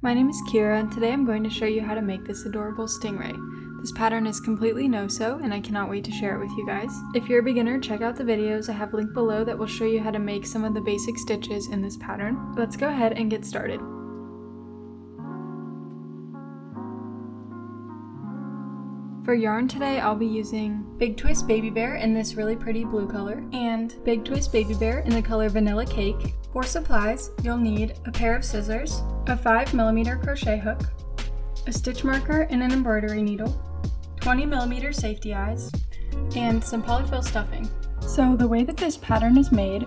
My name is Kira, and today I'm going to show you how to make this adorable stingray. This pattern is completely no-sew, and I cannot wait to share it with you guys. If you're a beginner, check out the videos I have linked below that will show you how to make some of the basic stitches in this pattern. Let's go ahead and get started. For yarn today, I'll be using Big Twist Baby Bear in this really pretty blue color, and Big Twist Baby Bear in the color Vanilla Cake. For supplies, you'll need a pair of scissors, a 5mm crochet hook, a stitch marker and an embroidery needle, 20mm safety eyes, and some polyfill stuffing. So the way that this pattern is made,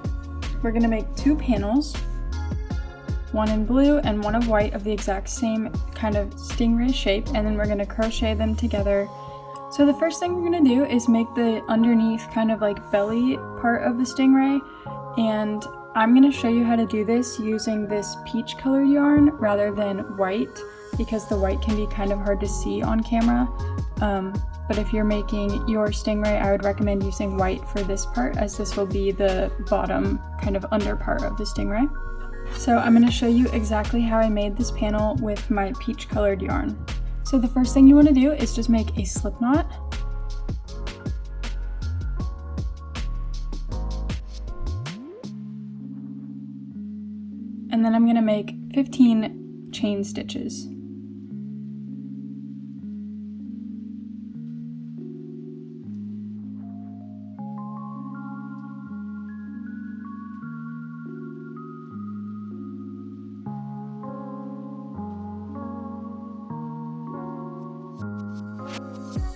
we're going to make two panels, one in blue and one of white of the exact same kind of stingray shape, and then we're going to crochet them together. So the first thing we're going to do is make the underneath kind of like belly part of the stingray, and I'm going to show you how to do this using this peach colored yarn rather than white, because the white can be kind of hard to see on camera. But if you're making your stingray, I would recommend using white for this part, as this will be the bottom kind of under part of the stingray. So I'm going to show you exactly how I made this panel with my peach colored yarn. So the first thing you want to do is just make a slip knot. And then I'm going to make 15 chain stitches.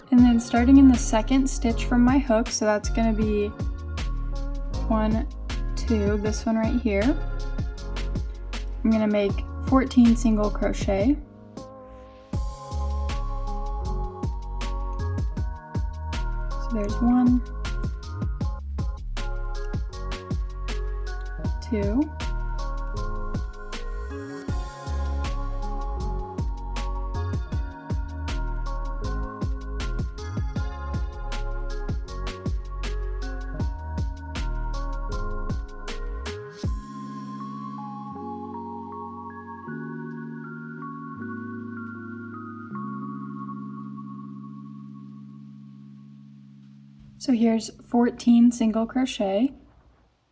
And then starting in the second stitch from my hook, so that's going to be 1, 2, this one right here, I'm going to make 14 single crochet. So there's 1, 2, so here's 14 single crochet,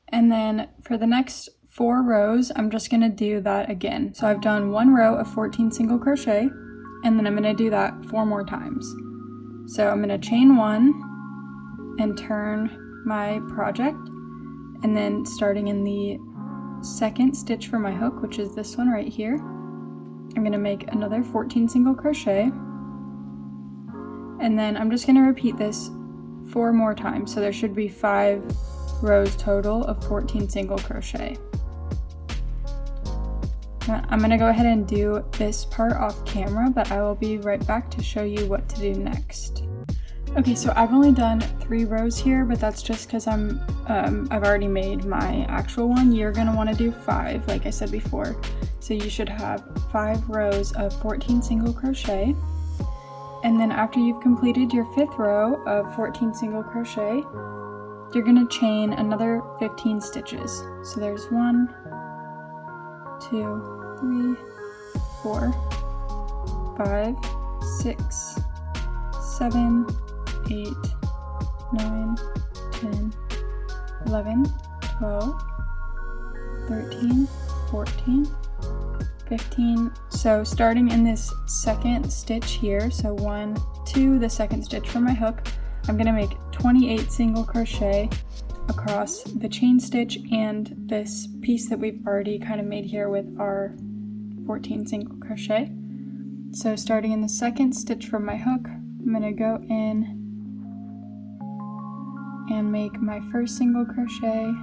and then for the next 4 rows I'm just going to do that again. So I've done 1 row of 14 single crochet, and then I'm going to do that 4 more times. So I'm going to chain 1 and turn my project, and then starting in the second stitch for my hook, which is this one right here, I'm going to make another 14 single crochet, and then I'm just going to repeat this 4 more times, so there should be 5 rows total of 14 single crochet. I'm going to go ahead and do this part off camera, but I will be right back to show you what to do next. Okay, so I've only done 3 rows here, but that's just because I've already made my actual one. You're going to want to do 5, like I said before. So you should have 5 rows of 14 single crochet. And then after you've completed your 5th row of 14 single crochet, you're going to chain another 15 stitches. So there's 1, 2, 3, 4, 5, 6, 7, 8, 9, 10, 11, 12, 13, 14, 15. So starting in this second stitch here, so 1, 2, the second stitch from my hook, I'm going to make 28 single crochet across the chain stitch and this piece that we've already kind of made here with our 14 single crochet. So starting in the second stitch from my hook, I'm going to go in and make my first single crochet,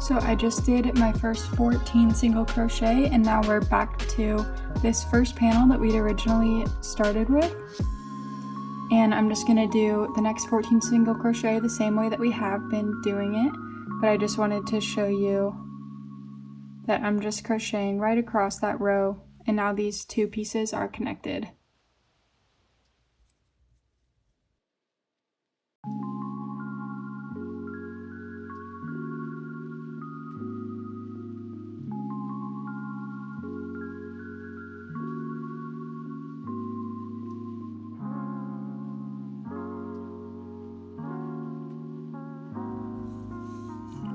So I just did my first 14 single crochet, and now we're back to this first panel that we'd originally started with. And I'm just gonna do the next 14 single crochet the same way that we have been doing it, but I just wanted to show you that I'm just crocheting right across that row, and now these two pieces are connected.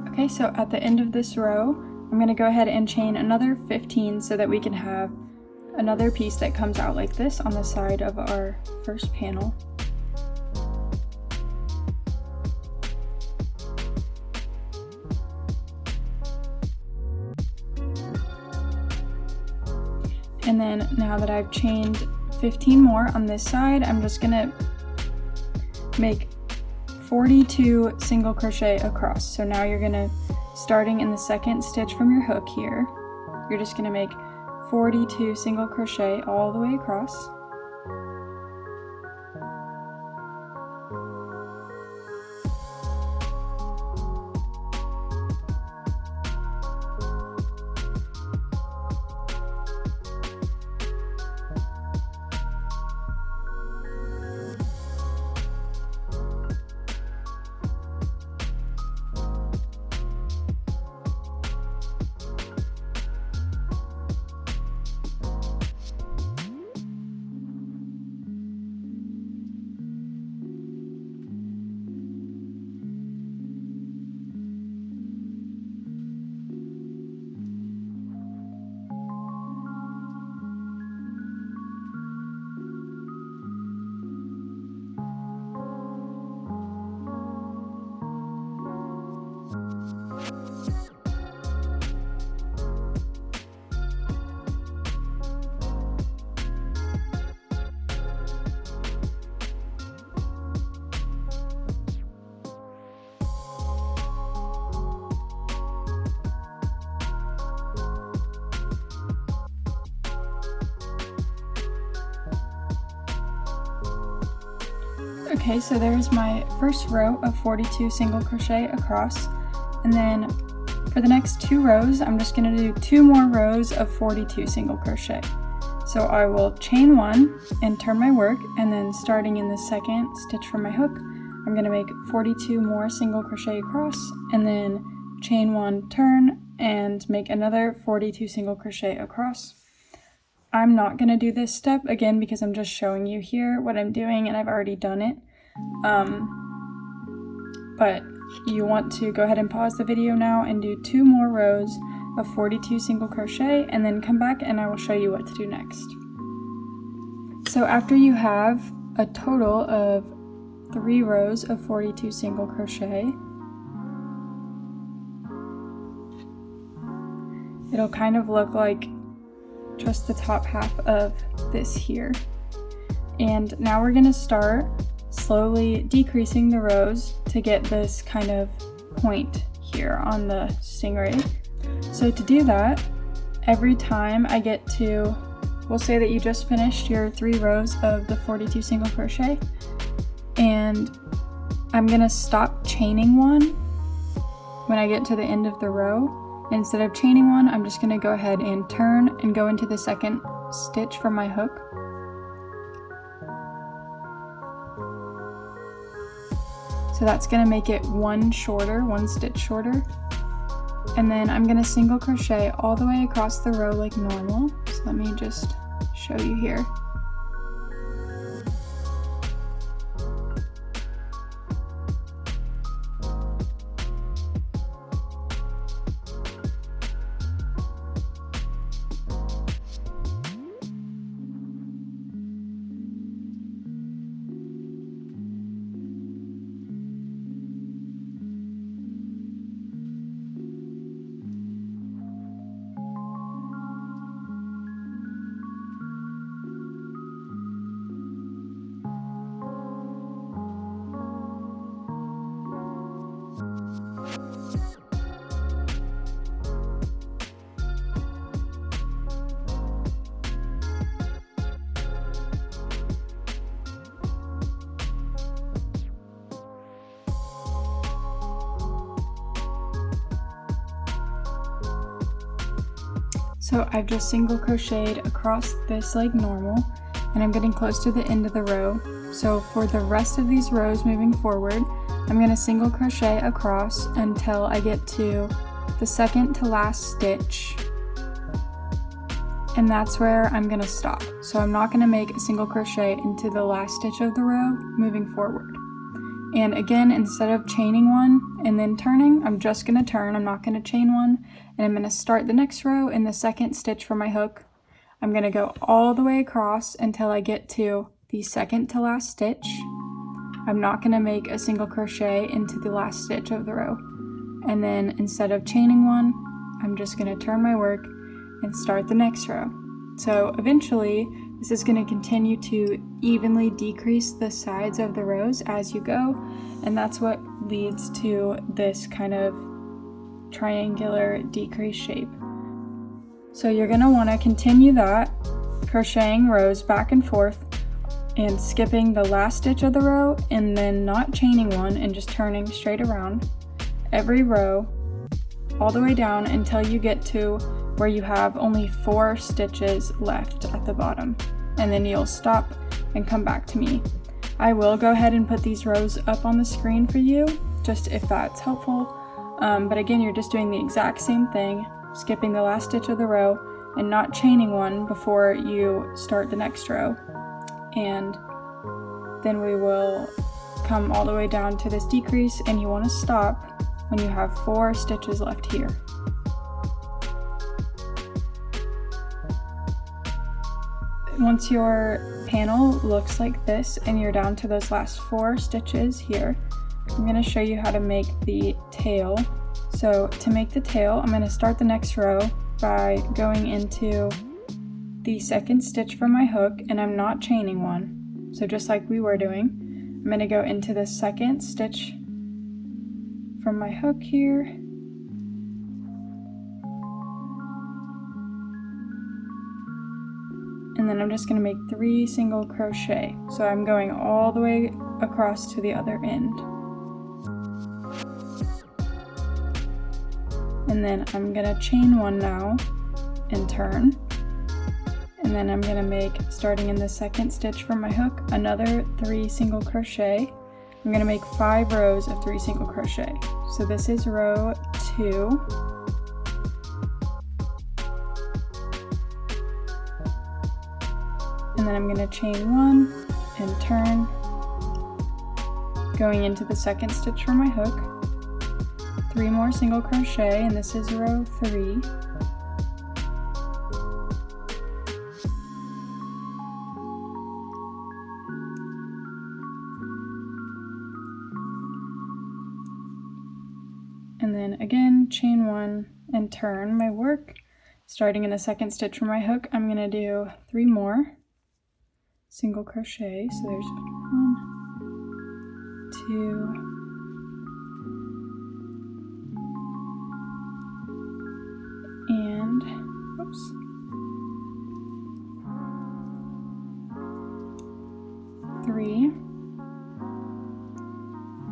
Okay, so at the end of this row, I'm going to go ahead and chain another 15 so that we can have another piece that comes out like this on the side of our first panel. And then now that I've chained 15 more on this side, I'm just going to make 42 single crochet across. So now you're gonna, starting in the second stitch from your hook here, you're just gonna make 42 single crochet all the way across. Okay, so there's my first row of 42 single crochet across, and then for the next 2 rows I'm just going to do 2 more rows of 42 single crochet. So I will chain 1 and turn my work, and then starting in the second stitch from my hook, I'm going to make 42 more single crochet across, and then chain 1, turn, and make another 42 single crochet across. I'm not going to do this step again because I'm just showing you here what I'm doing and I've already done it. But you want to go ahead and pause the video now and do 2 more rows of 42 single crochet, and then come back and I will show you what to do next. So after you have a total of 3 rows of 42 single crochet, it'll kind of look like just the top half of this here. And now we're going to start slowly decreasing the rows to get this kind of point here on the stingray. So to do that, every time I get to, we'll say that you just finished your 3 rows of the 42 single crochet, and I'm going to stop chaining 1 when I get to the end of the row. Instead of chaining 1, I'm just going to go ahead and turn and go into the second stitch from my hook. So that's going to make it 1 stitch shorter. And then I'm going to single crochet all the way across the row like normal. So let me just show you here. So I've just single crocheted across this like normal, and I'm getting close to the end of the row. So for the rest of these rows moving forward, I'm going to single crochet across until I get to the second to last stitch, and that's where I'm going to stop. So I'm not going to make a single crochet into the last stitch of the row moving forward. And again, instead of chaining one and then turning, I'm just going to turn. I'm not going to chain one, and I'm going to start the next row in the second stitch from my hook. I'm going to go all the way across until I get to the second to last stitch. I'm not going to make a single crochet into the last stitch of the row. And then instead of chaining one, I'm just going to turn my work and start the next row. So eventually, this is going to continue to evenly decrease the sides of the rows as you go, and that's what leads to this kind of triangular decrease shape. So you're going to want to continue that, crocheting rows back and forth and skipping the last stitch of the row and then not chaining one and just turning straight around every row all the way down until you get to where you have only 4 stitches left at the bottom, and then you'll stop and come back to me. I will go ahead and put these rows up on the screen for you, just if that's helpful, but again, you're just doing the exact same thing, skipping the last stitch of the row and not chaining one before you start the next row, and then we will come all the way down to this decrease, and you want to stop when you have 4 stitches left here. Once your panel looks like this and you're down to those last 4 stitches here, I'm going to show you how to make the tail. So to make the tail, I'm going to start the next row by going into the second stitch from my hook, and I'm not chaining one. So just like we were doing, I'm going to go into the second stitch from my hook here, and then I'm just going to make 3 single crochet. So I'm going all the way across to the other end. And then I'm going to chain one now and turn. And then I'm going to make, starting in the second stitch from my hook, another 3 single crochet. I'm going to make 5 rows of 3 single crochet. So this is row 2. And then I'm going to chain 1 and turn, going into the second stitch from my hook, 3 more single crochet, and this is row 3. And then again, chain 1 and turn my work. Starting in the second stitch from my hook, I'm going to do 3 more single crochet. So there's 1, 2, and oops, 3.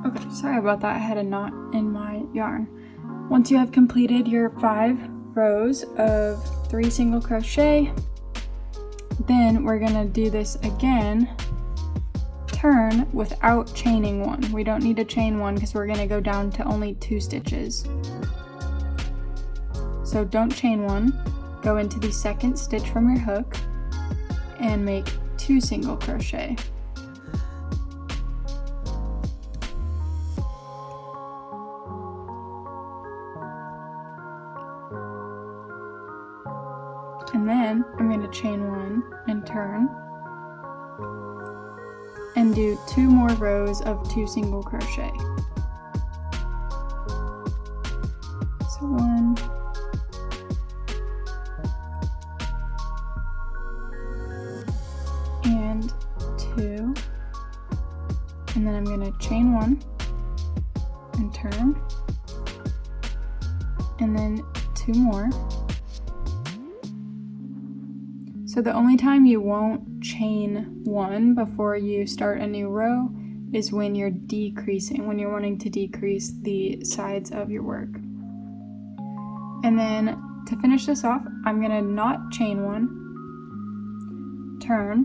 Okay, sorry about that, I had a knot in my yarn. Once you have completed your 5 rows of 3 single crochet, then we're gonna do this again, turn without chaining one. We don't need to chain one because we're gonna go down to only 2 stitches. So don't chain one, go into the second stitch from your hook and make 2 single crochet. And then I'm going to chain 1 and turn and do 2 more rows of 2 single crochet. So 1, and 2, and then I'm going to chain 1 and turn, and then 2 more. So the only time you won't chain 1 before you start a new row is when you're decreasing, when you're wanting to decrease the sides of your work. And then to finish this off, I'm gonna not chain one, turn,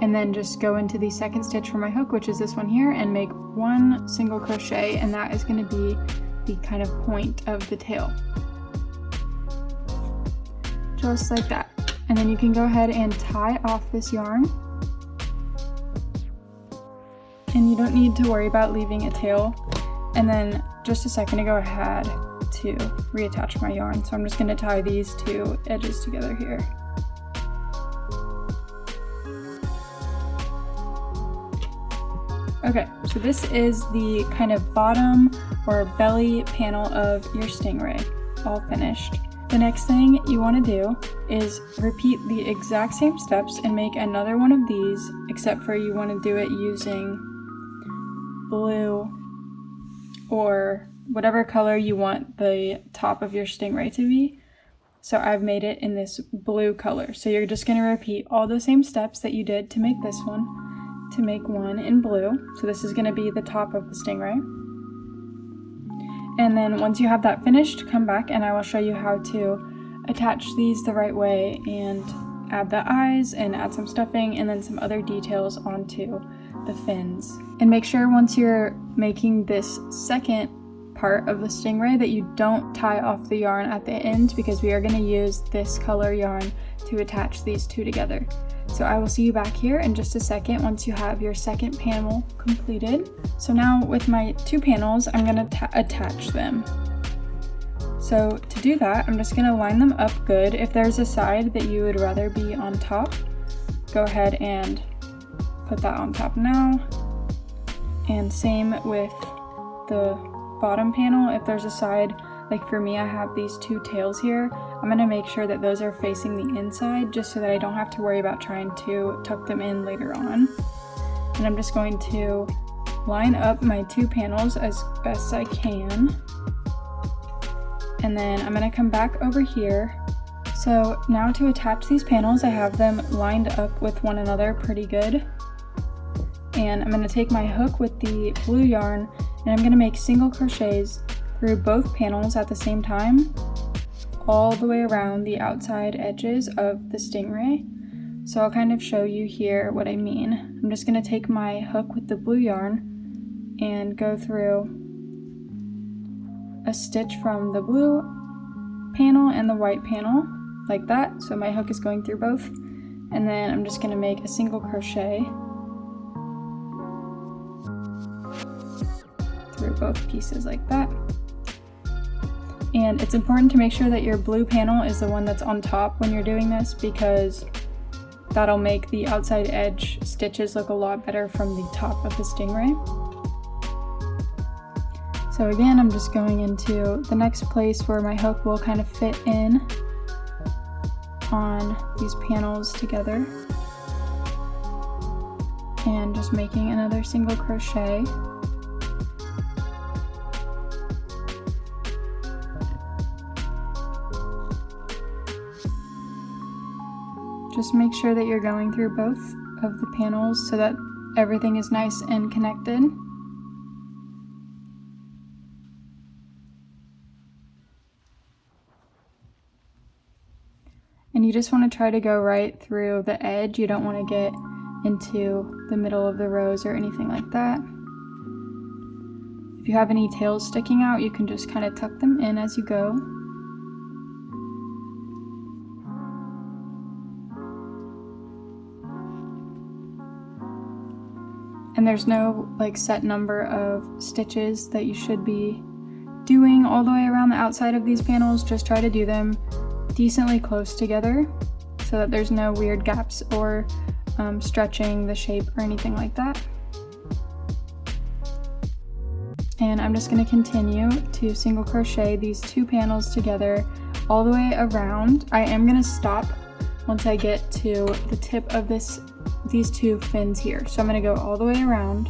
and then just go into the second stitch for my hook, which is this one here, and make one single crochet, and that is gonna be the kind of point of the tail. Just like that. And then you can go ahead and tie off this yarn. And you don't need to worry about leaving a tail. And then just a second ago I had to reattach my yarn, so I'm just going to tie these two edges together here. Okay, so this is the kind of bottom or belly panel of your stingray, all finished. The next thing you want to do is repeat the exact same steps and make another one of these, except for you want to do it using blue or whatever color you want the top of your stingray to be. So I've made it in this blue color. So you're just going to repeat all the same steps that you did to make this one, to make one in blue. So this is going to be the top of the stingray. And then once you have that finished, come back and I will show you how to attach these the right way and add the eyes and add some stuffing and then some other details onto the fins. And make sure once you're making this second part of the stingray that you don't tie off the yarn at the end, because we are going to use this color yarn to attach these two together. So I will see you back here in just a second once you have your second panel completed. So now with my two panels, I'm going to attach them. So to do that, I'm just going to line them up good. If there's a side that you would rather be on top, go ahead and put that on top now. And same with the bottom panel. If there's a side, like for me, I have these two tails here, I'm going to make sure that those are facing the inside just so that I don't have to worry about trying to tuck them in later on. And I'm just going to line up my two panels as best I can. And then I'm going to come back over here. So now to attach these panels, I have them lined up with one another pretty good. And I'm going to take my hook with the blue yarn and I'm going to make single crochets through both panels at the same time, all the way around the outside edges of the stingray. So I'll kind of show you here what I mean. I'm just going to take my hook with the blue yarn and go through a stitch from the blue panel and the white panel like that. So my hook is going through both, and then I'm just going to make a single crochet through both pieces like that. And it's important to make sure that your blue panel is the one that's on top when you're doing this, because that'll make the outside edge stitches look a lot better from the top of the stingray. So again, I'm just going into the next place where my hook will kind of fit in on these panels together, and just making another single crochet. Just make sure that you're going through both of the panels so that everything is nice and connected. And you just want to try to go right through the edge. You don't want to get into the middle of the rows or anything like that. If you have any tails sticking out, you can just kind of tuck them in as you go. And there's no like set number of stitches that you should be doing all the way around the outside of these panels. Just try to do them decently close together so that there's no weird gaps or stretching the shape or anything like that. And I'm just going to continue to single crochet these two panels together all the way around. I am going to stop once I get to the tip of these two fins here. So I'm going to go all the way around,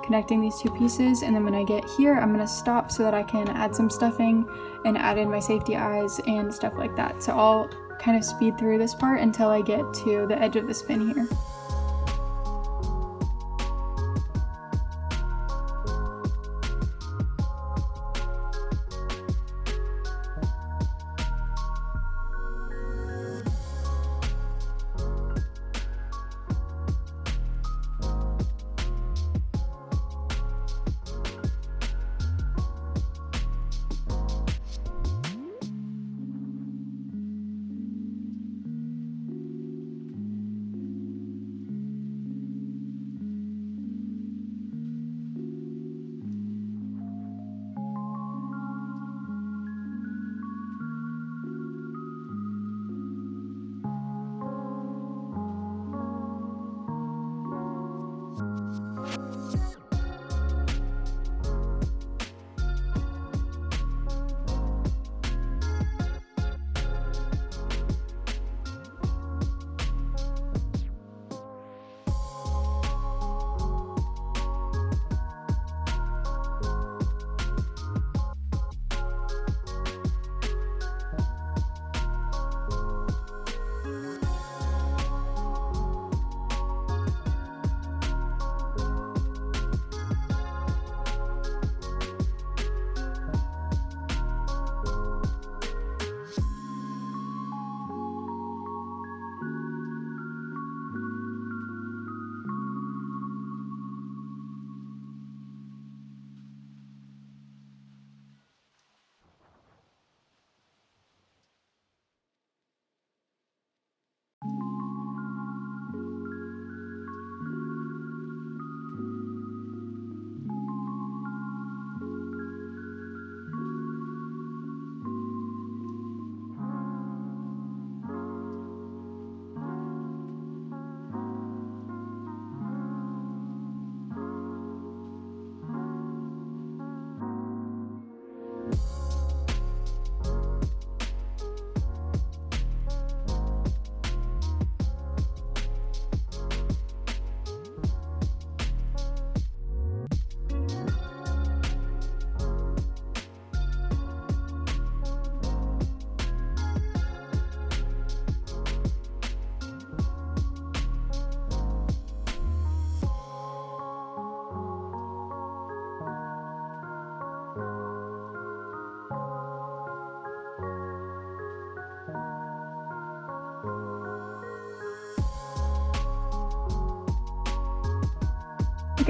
connecting these two pieces, and then when I get here, I'm going to stop so that I can add some stuffing and add in my safety eyes and stuff like that. So I'll kind of speed through this part until I get to the edge of this fin here.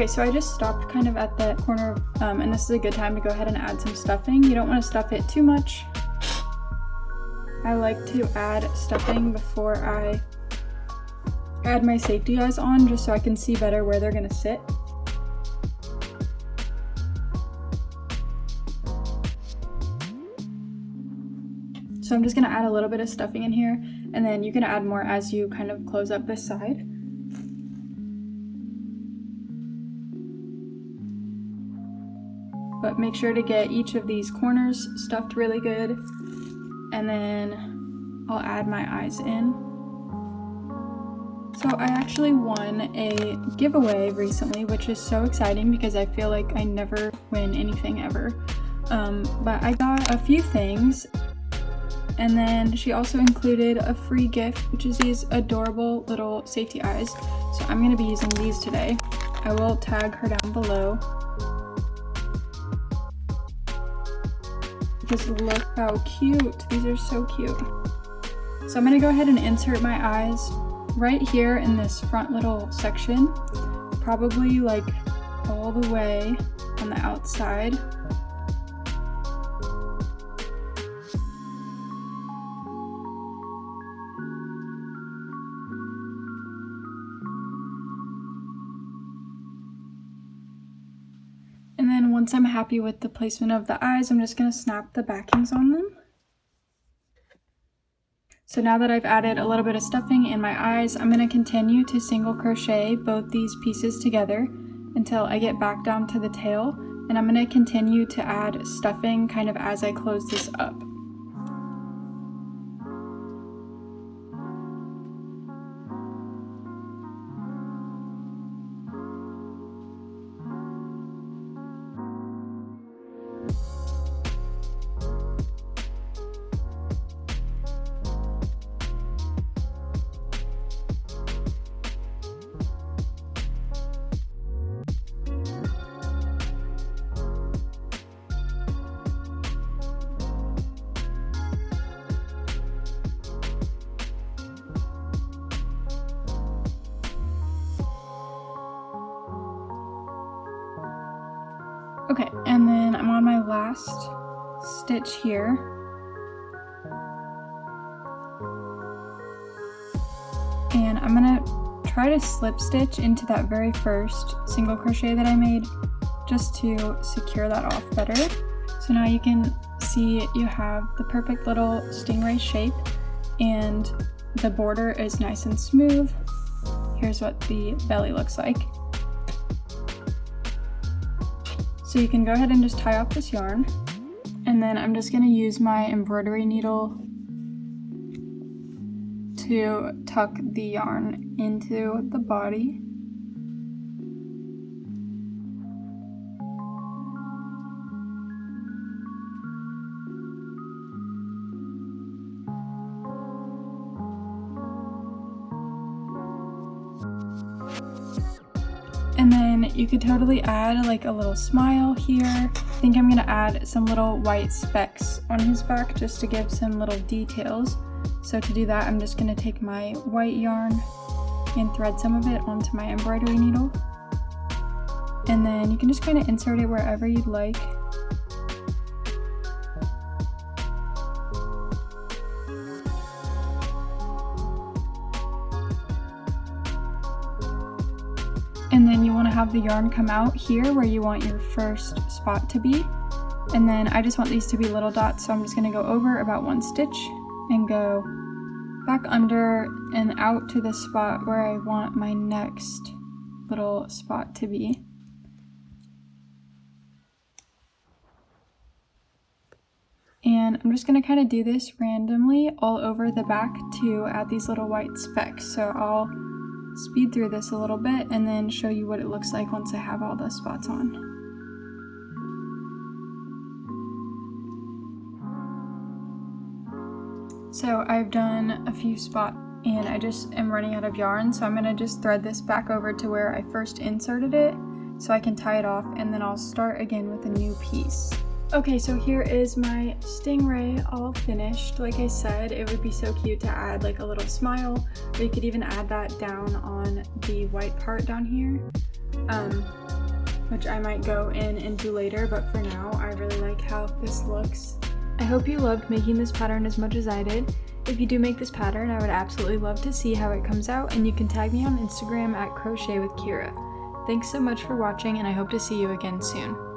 Okay, so I just stopped kind of at the corner, and this is a good time to go ahead and add some stuffing. You don't want to stuff it too much. I like to add stuffing before I add my safety eyes on, just so I can see better where they're gonna sit. So I'm just gonna add a little bit of stuffing in here, and then you can add more as you kind of close up this side. But make sure to get each of these corners stuffed really good, and then I'll add my eyes in. So I actually won a giveaway recently, which is so exciting because I feel like I never win anything ever. But I got a few things, and then she also included a free gift, which is these adorable little safety eyes. So I'm going to be using these today. I will tag her down below. Just look how cute. These are so cute. So I'm going to go ahead and insert my eyes right here in this front little section, probably like all the way on the outside. And then once I'm happy with the placement of the eyes, I'm just going to snap the backings on them. So now that I've added a little bit of stuffing in my eyes, I'm going to continue to single crochet both these pieces together until I get back down to the tail, and I'm going to continue to add stuffing kind of as I close this up. Okay, and then I'm on my last stitch here. And I'm gonna try to slip stitch into that very first single crochet that I made, just to secure that off better. So now you can see you have the perfect little stingray shape, and the border is nice and smooth. Here's what the belly looks like. So you can go ahead and just tie off this yarn, and then I'm just going to use my embroidery needle to tuck the yarn into the body. And then you could totally add like a little smile here. I think I'm gonna add some little white specks on his back just to give some little details. So to do that, I'm just gonna take my white yarn and thread some of it onto my embroidery needle. And then you can just kind of insert it wherever you'd like. And then you want to have the yarn come out here where you want your first spot to be. And then I just want these to be little dots, so I'm just going to go over about one stitch and go back under and out to the spot where I want my next little spot to be. And I'm just going to kind of do this randomly all over the back to add these little white specks. So I'll speed through this a little bit and then show you what it looks like once I have all the spots on. So I've done a few spots and I just am running out of yarn, so I'm going to just thread this back over to where I first inserted it so I can tie it off, and then I'll start again with a new piece. Okay, so here is my stingray all finished. Like I said, it would be so cute to add like a little smile, or you could even add that down on the white part down here, which I might go in and do later, but for now, I really like how this looks. I hope you loved making this pattern as much as I did. If you do make this pattern, I would absolutely love to see how it comes out, and you can tag me on Instagram at Crochet with Kira. Thanks so much for watching, and I hope to see you again soon.